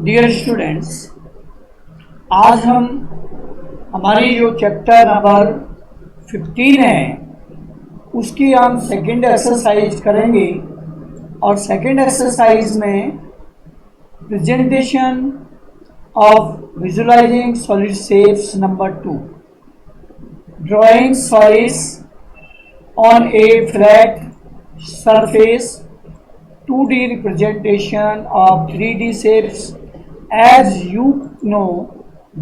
Dear students, आज हम हमारी जो चैप्टर नंबर 15 है उसकी हम सेकेंड एक्सरसाइज करेंगे। और सेकेंड एक्सरसाइज में presentation of visualising solid shapes number 2, drawing solids on A flat surface, 2D representation of 3D shapes. As you know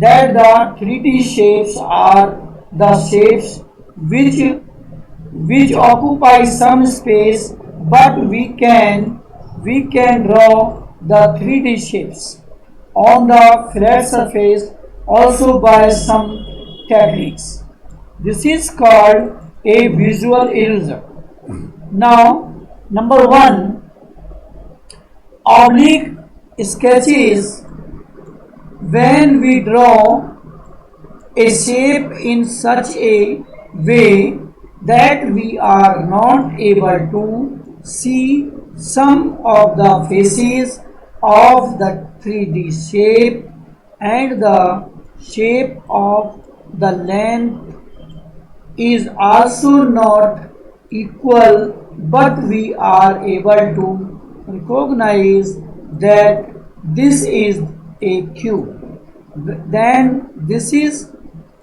that the 3D shapes are the shapes which occupy some space, but we can draw the 3D shapes on the flat surface also by some techniques. This is called a visual illusion. Now, number 1, oblique sketches. When we draw a shape in such a way that we are not able to see some of the faces of the 3D shape and the shape of the length is also not equal, but we are able to recognize that this is a cube, then this is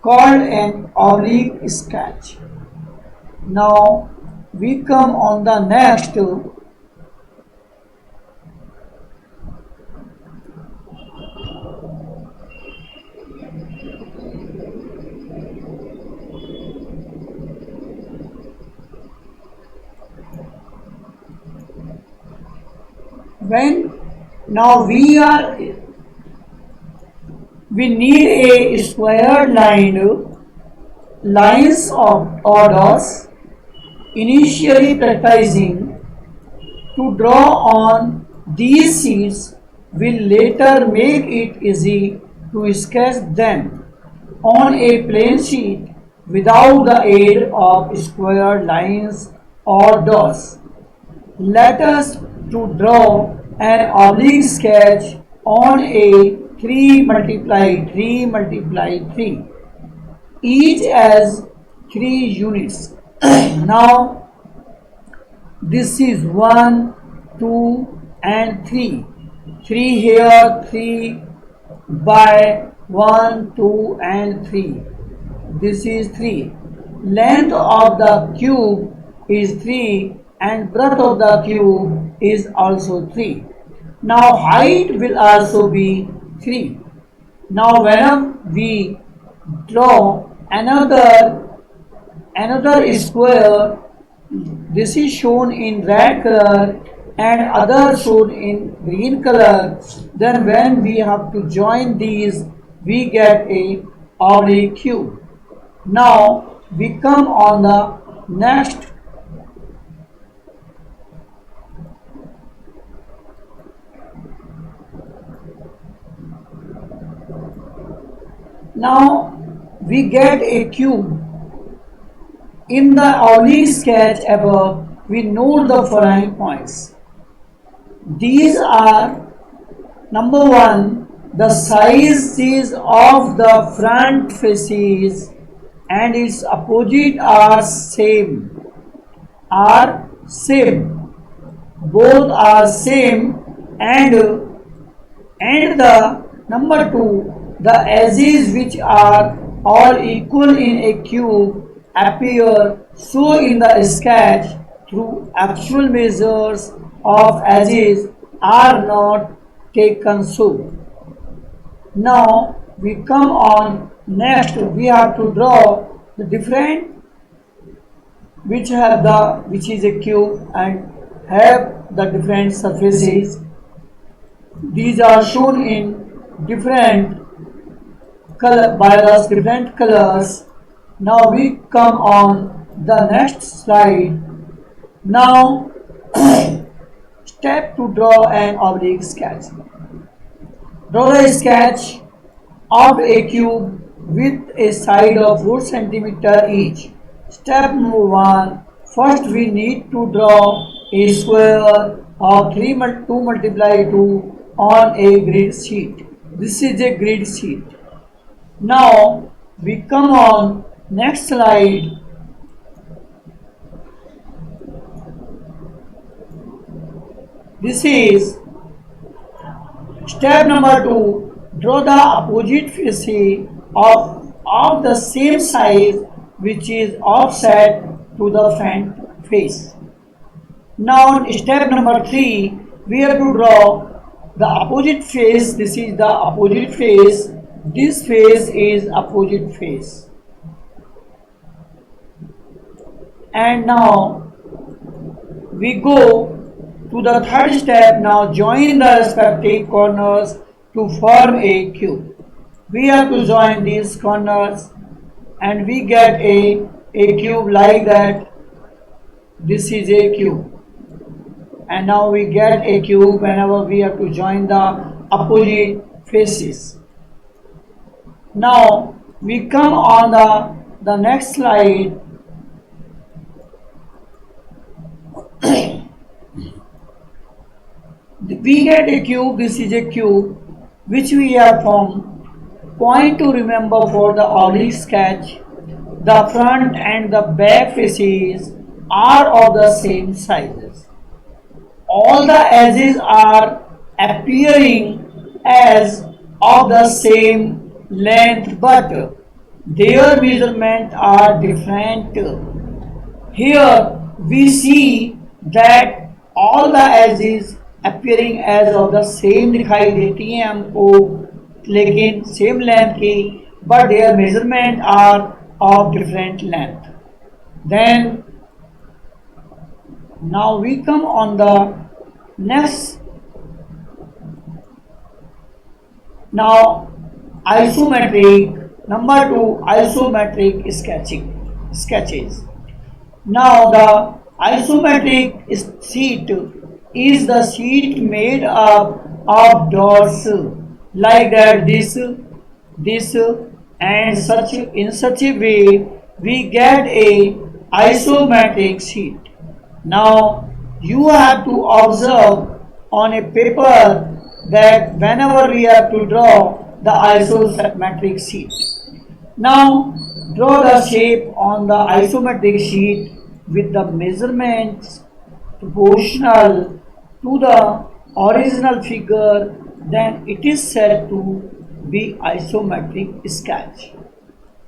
called an oblique sketch. Now we come on the next. When now we need a square lines of orders. Initially practicing to draw on these sheets will later make it easy to sketch them on a plain sheet without the aid of square lines or dots. Let us to draw an oblique sketch on a 3 multiply 3 multiply 3, each as 3 units. Now this is 1, 2 and 3. 3 here, 3 by 1, 2 and 3. This is 3. Length of the cube is 3 and breadth of the cube is also 3. Now height will also be 3. Now whenever we draw another square, this is shown in red color and other shown in green color, then when we have to join these we get a oblique cube. Now we come on the next. Now we get a cube. In the oblique sketch above, we note the following points. These are: number 1, the sizes of the front faces and its opposite are same. Both are same, and the number 2, the edges which are all equal in a cube appear so in the sketch through actual measures of edges are not taken so. Now we come on next. We have to draw the different which is a cube and have the different surfaces. These are shown in different different colors. Now we come on the next slide. Now step to draw an oblique sketch. Draw the sketch of a cube with a side of 4 cm each. Step number 1. First we need to draw a square of 2 multiply 2 on a grid sheet. This is a grid sheet. Now we come on next slide. This is step number 2. Draw the opposite faces of the same size which is offset to the front face. Now step number 3, we have to draw the opposite face. This is the opposite face. This face is opposite face. And now we go to the third step. Now join the respective corners to form a cube. We have to join these corners and we get a cube like that. This is a cube. And now we get a cube whenever we have to join the opposite faces. Now we come on the next slide. We get a cube. This is a cube which we have formed. Point to remember for the oblique sketch, the front and the back faces are of the same sizes. All the edges are appearing as of the same length, but their measurements are different. Here we see that all the edges appearing as of the same दिखाई देती हैं हमको, लेकिन same length की, but their measurements are of different length. Then now we come on the next. Now isometric, number 2, isometric sketches. Now the isometric sheet is the sheet made up of dots like that, this and such. In such a way we get a isometric sheet. Now you have to observe on a paper that whenever we have to draw the isometric sheet. Now draw the shape on the isometric sheet with the measurements proportional to the original figure, then it is said to be isometric sketch.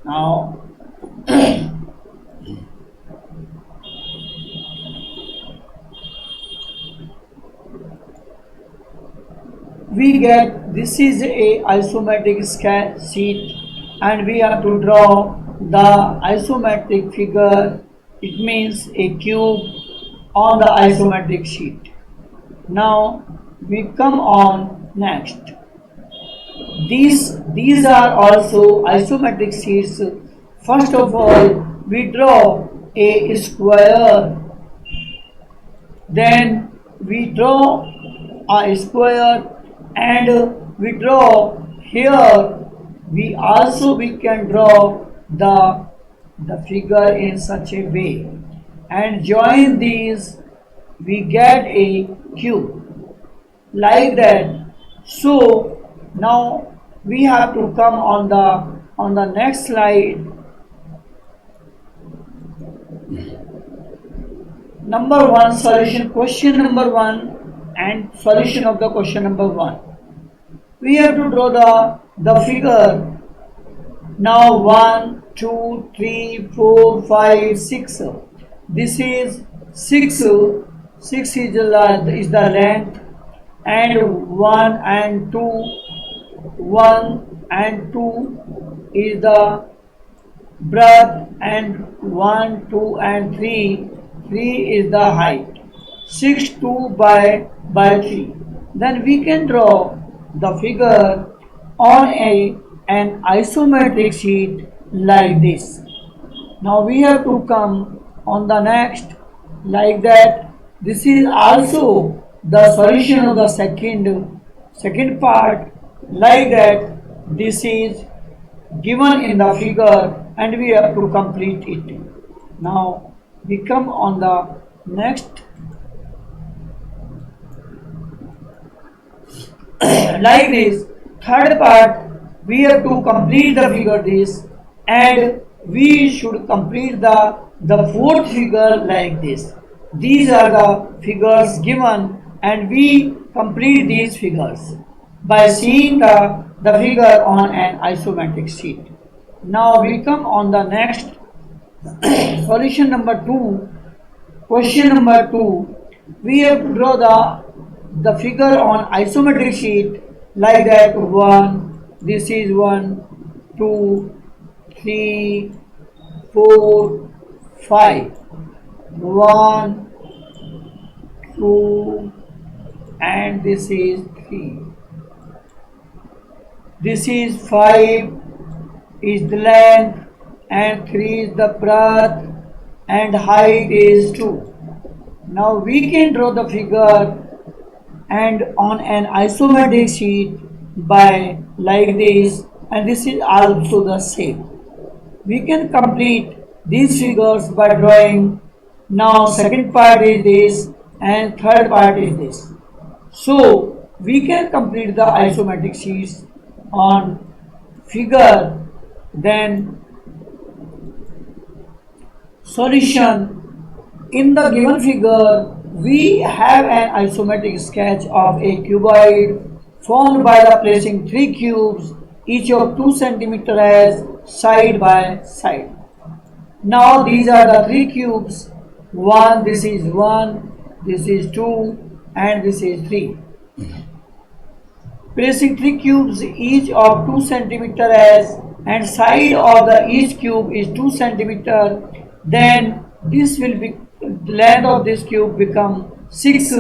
Now we get, this is a isometric sketch sheet and we have to draw the isometric figure. It means a cube on the isometric sheet. Now we come on next. These are also isometric sheets. First of all, we draw a square. Then we draw a square and we draw here. We can draw the figure in such a way and join these. We get a cube like that. So now we have to come on the next slide. Number 1 solution, question number 1 and solution of the question number 1. We have to draw the figure. Now 1, 2, 3, 4, 5, 6. This is 6. 6 is the length, and 1 and 2, 1 and 2 is the breadth, and 1, 2 and 3 is the height. 6, 2 by 3. Then we can draw the figure on an isometric sheet like this. Now we have to come on the next like that. This is also the solution of the second part like that. This is given in the figure and we have to complete it. Now we come on the next. like this. Third part, we have to complete the figure this, and we should complete the fourth figure like this. These are the figures given, and we complete these figures by seeing the figure on an isometric sheet. Now we come on the next solution number 2. Question number 2, we have to draw the figure on isometric sheet like that. 1, this is 1, 2, 3, 4, 5. 1, 2, and this is 3. This is 5 is the length, and 3 is the breadth, and height is 2. Now we can draw the figure and on an isometric sheet by like this, and this is also the same. We can complete these figures by drawing. Now second part is this and third part is this. So we can complete the isometric sheets on figure. Then solution. In the given figure, we have an isometric sketch of a cuboid formed by the placing 3 cubes, each of 2 centimeters as side by side. Now these are the 3 cubes. 1, this is 1, this is 2, and this is 3. Placing 3 cubes each of 2 centimeters as, and side of the each cube is 2 centimeters, then this will be the length of this cube become 6,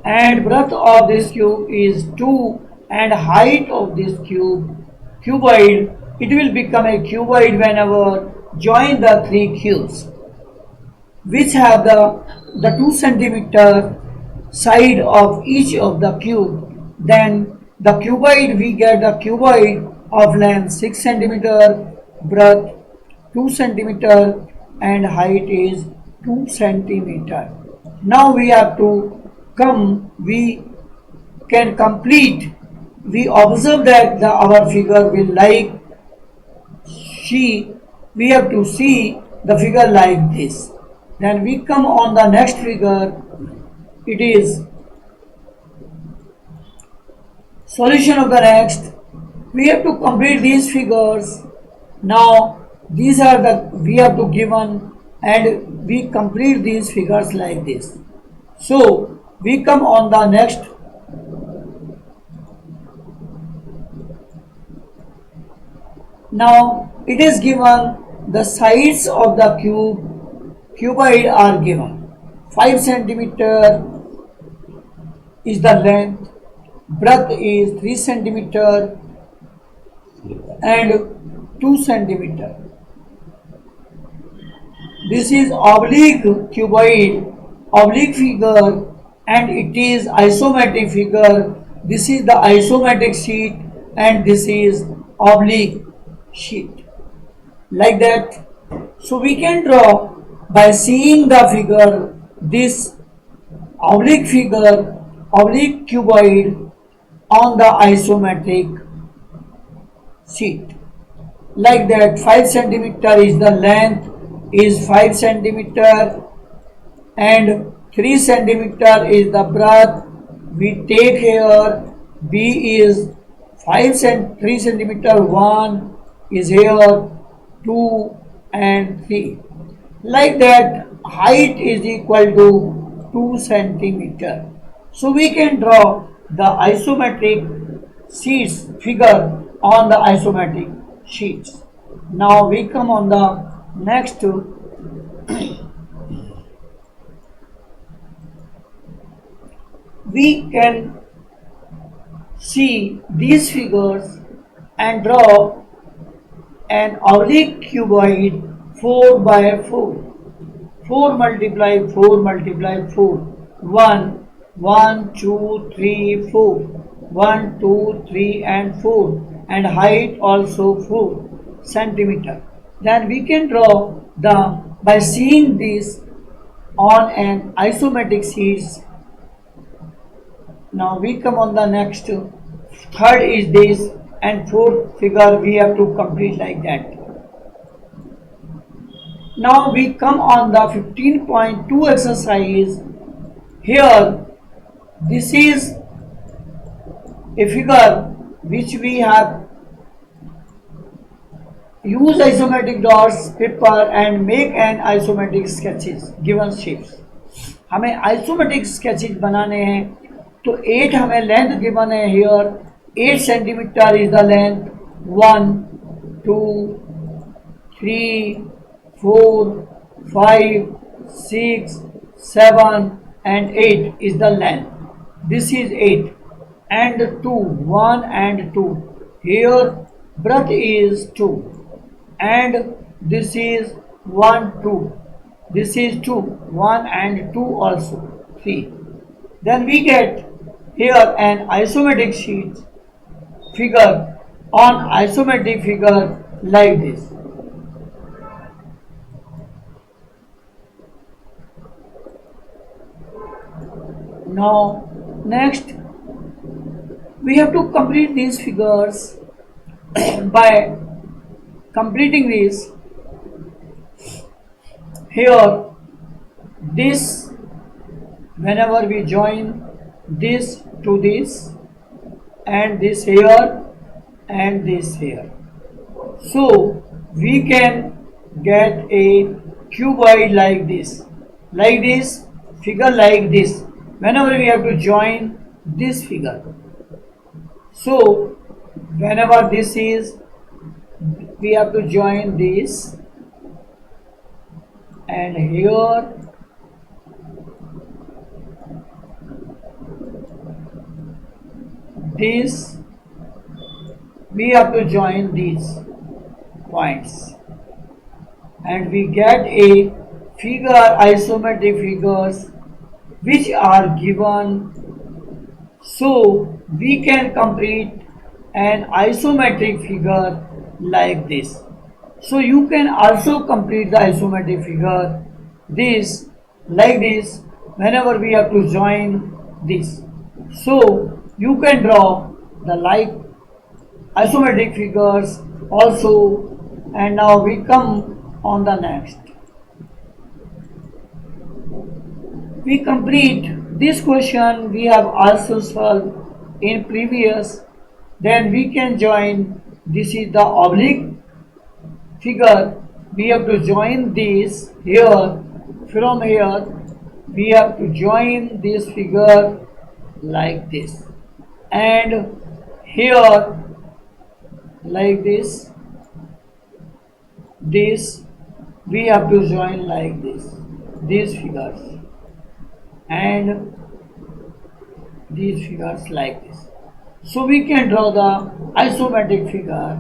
and breadth of this cube is 2, and height of this cuboid, it will become a cuboid whenever join the 3 cubes which have the 2 centimeter side of each of the cube. Then the cuboid, we get the cuboid of length 6 centimeter, breadth 2 centimeter, and height is 2 centimeter. Now we have to come, we can complete. We observe that our figure will like we have to see the figure like this. Then we come on the next figure. It is solution of the next. We have to complete these figures. Now these are the we have to given, and we complete these figures like this. So we come on the next. Now it is given the sides of the cuboid are given. 5 centimeter is the length, breadth is 3 centimeter, and 2 centimeter. This is oblique cuboid, oblique figure, and it is isometric figure. This is the isometric sheet, and this is oblique sheet. Like that. So we can draw by seeing the figure, this oblique figure, oblique cuboid on the isometric sheet. Like that. 5 centimeter is the length, is 5 centimeter, and 3 centimeter is the breadth. We take here B is 3 centimeter, 1 is here, 2 and 3. Like that, height is equal to 2 centimeter. So we can draw the isometric sheets figure on the isometric sheets. Now we come on the next. We can see these figures and draw an oblique cuboid 4 by 4. 4 multiply 4 multiply 4. 1, 1, 2, 3, 4. 1, 2, 3 and 4. And height also 4 centimeter. Then we can draw by seeing this on an isometric sheet. Now we come on the next third is this, and fourth figure we have to complete like that. Now we come on the 15.2 exercise. Here this is a figure which we have use isometric dots paper and make an isometric sketches given shapes. हमें isometric sketches बनाने हैं तो 8 हमें length given है here 8 centimetre is the length 1 2 3 4 5 6 7 and 8 is the length. This is 8 and 2 1 and 2 here breadth is 2 and this is 1 2 this is 2 1 and 2 also 3. Then we get here an isometric sheet figure on isometric figure like this. Now next we have to complete these figures by completing this. Here this, whenever we join this to this and this here and this here, so we can get a cuboid like this figure like this whenever we have to join this figure. So whenever this is, we have to join this and here this, we have to join these points and we get a figure, isometric figures which are given, so we can complete an isometric figure like this. So you can also complete the isometric figure this like this whenever we have to join this. So you can draw the like isometric figures also. And now we come on the next. We complete this question we have also solved in previous. Then we can join, this is the oblique figure, we have to join this here, from here we have to join this figure like this and here like this we have to join like this, these figures and these figures like this. So we can draw the isometric figure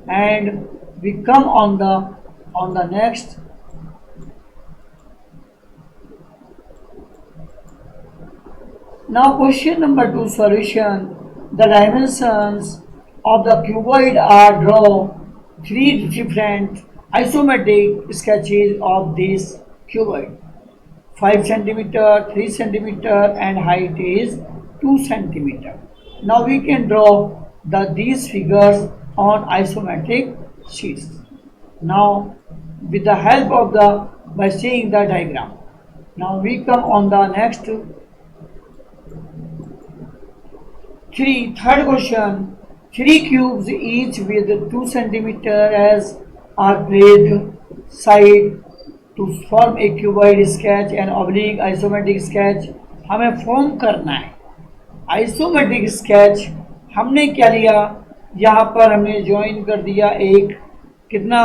and we come on the next. Now question number 2 solution. The dimensions of the cuboid are draw 3 different isometric sketches of this cuboid. 5 centimeter, 3 centimeter and height is 2 centimeter. Now we can draw these figures on isometric sheets. Now with the help of by seeing the diagram. Now we come on the next third question. 3 cubes each with 2 centimeter as are placed side to form a cuboid sketch and oblique isometric sketch. हमें form करना है isometric sketch. हमने क्या लिया, यहाँ पर हमने join कर दिया एक कितना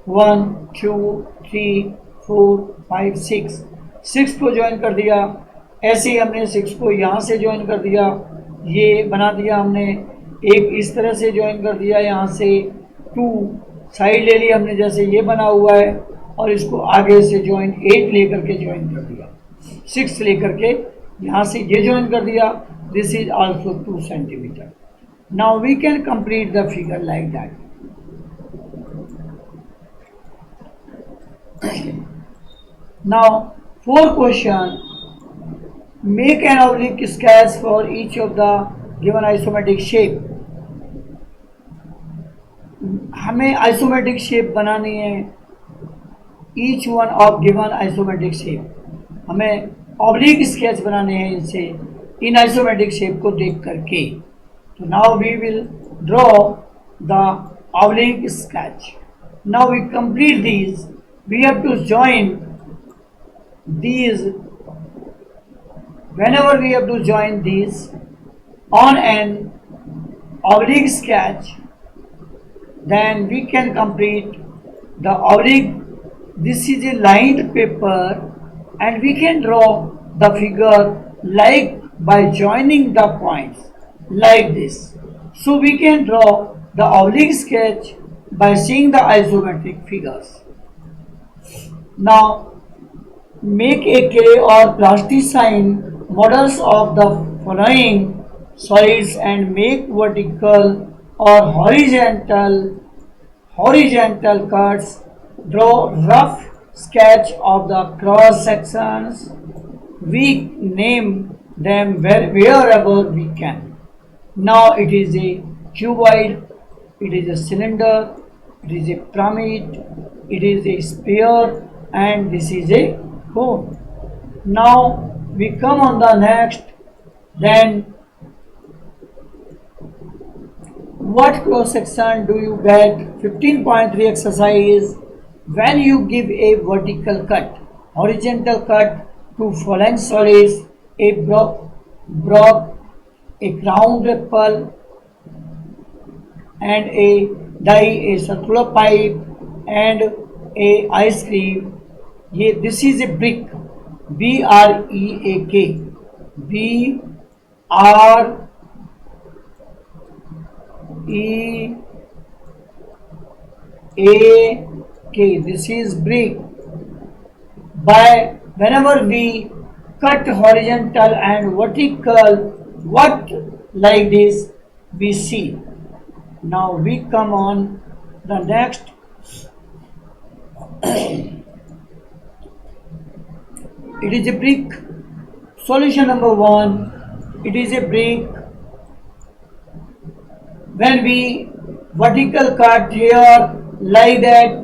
1 2 3 4 5 6 को ज्वाइन कर दिया. ऐसे ही हमने 6 को यहाँ से ज्वाइन कर दिया, ये बना दिया हमने. एक इस तरह से ज्वाइन कर दिया, यहाँ से 2 साइड ले लिया हमने जैसे ये बना हुआ है, और इसको आगे से ज्वाइन 8 लेकर के ज्वाइन कर दिया, 6 लेकर के यहाँ से ये ज्वाइन कर दिया. This is also 2 centimetre. Now we can complete the figure like that. Now 4 question. Make an oblique sketch for each of the given isometric shape. हमें आइसोमेट्रिक शेप बनानी है, each one of given isometric shape, हमें oblique sketch बनाने हैं इनसे, इन isometric shape को देख करके। तो now we will draw the oblique sketch. Now we complete these, we have to join these, whenever we have to join these on an oblique sketch, then we can complete the oblique. This is a lined paper and we can draw the figure like by joining the points like this. So we can draw the oblique sketch by seeing the isometric figures. Now make a clay or plasticine models of the following solids and make vertical or horizontal cuts. Draw rough sketch of the cross sections. We name them wherever we can. Now it is a cuboid, it is a cylinder, it is a pyramid, it is a sphere, and this is a cone. Now we come on the next. Then what cross section do you get? 15.3 exercise. When you give a vertical cut, horizontal cut to following solids, a block, a round apple, and a die, a circular pipe, and a ice cream. This is a brick, BREAK, BREAK. This is brick. By whenever we cut horizontal and vertical, what like this we see. Now we come on the next. It is a brick. Solution number 1. It is a brick. When we vertical cut here like that,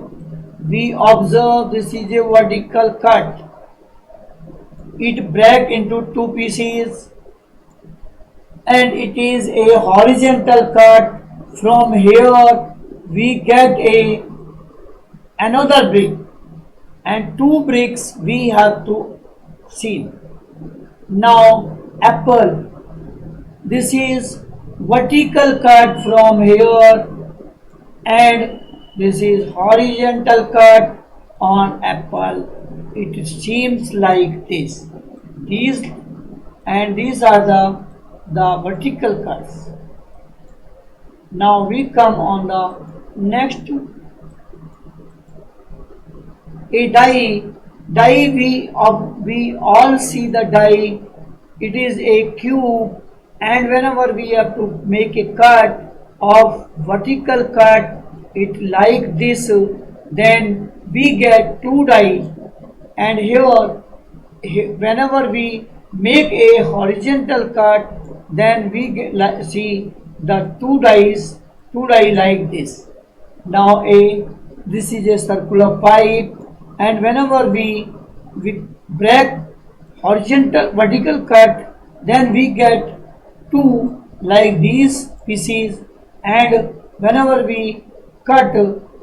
we observe this is a vertical cut. It break into 2 pieces, and it is a horizontal cut. From here we get another brick, and 2 bricks we have to see. Now apple, this is vertical cut from here, and this is horizontal cut on apple. It seems like this. These are the vertical cuts. Now we come on the next. A die. We all see the die. It is a cube, and whenever we have to make a cut of vertical cut, it like this, then we get 2 die, and here whenever we make a horizontal cut, then we see the 2 die like this. Now this is a circular pipe, and whenever we break vertical cut, then we get 2 like these pieces, and whenever we cut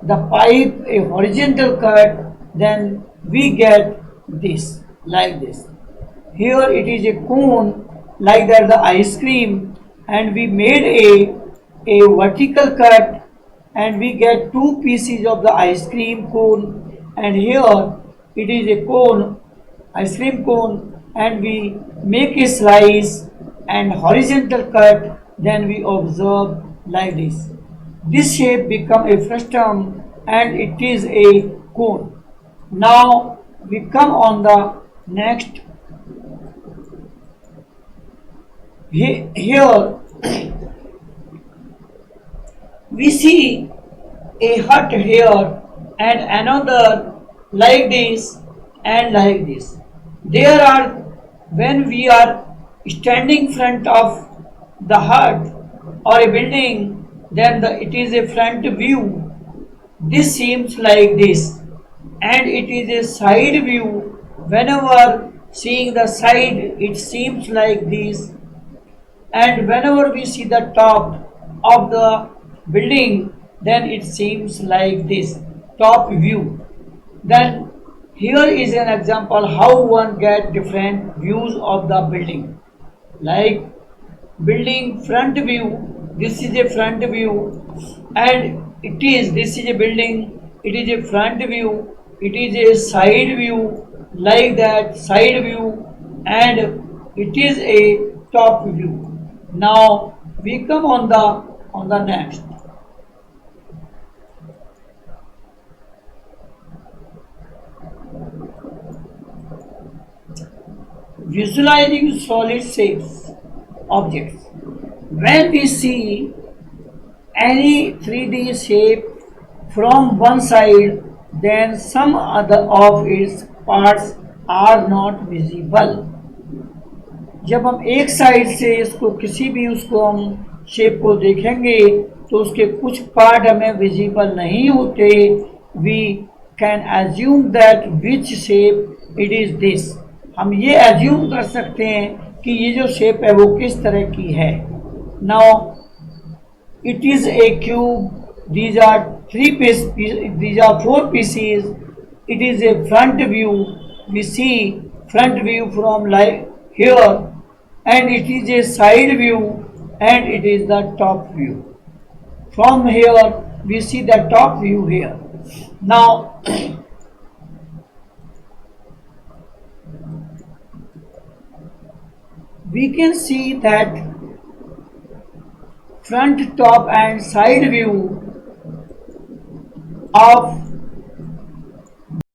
the pipe a horizontal cut, then we get this like this. Here it is a cone like that, the ice cream, and we made a vertical cut, and we get 2 pieces of the ice cream cone, and here it is a cone, ice cream cone, and we make a slice and horizontal cut, then we observe like this. This shape become a frustum, and it is a cone. Now we come on the next. Here we see a hut here, and another like this and like this. There are, when we are standing front of the hut or a building, then it is a front view, this seems like this, and it is a side view. Whenever seeing the side, it seems like this, and whenever we see the top of the building, then it seems like this top view. Then here is an example how one get different views of the building. Like building front view, this is a front view, and this is a building, it is a front view, it is a side view, like that side view, and it is a top view. Now we come on the next. Visualizing solid shapes objects. When we see any 3D shape from one side, then some other of its parts are not visible. जब हम एक side से इसको किसी भी उसको हम shape को देखेंगे तो उसके कुछ पार्ट हमें विजिबल नहीं होते. We can assume that which shape it is this. हम ये एज्यूम कर सकते हैं कि ये जो शेप है वो किस तरह की है. Now it is a cube, these are these are four pieces, it is a front view, we see front view from like here, and it is a side view, and it is the top view. From here we see the top view here. Now we can see that front, top and side view of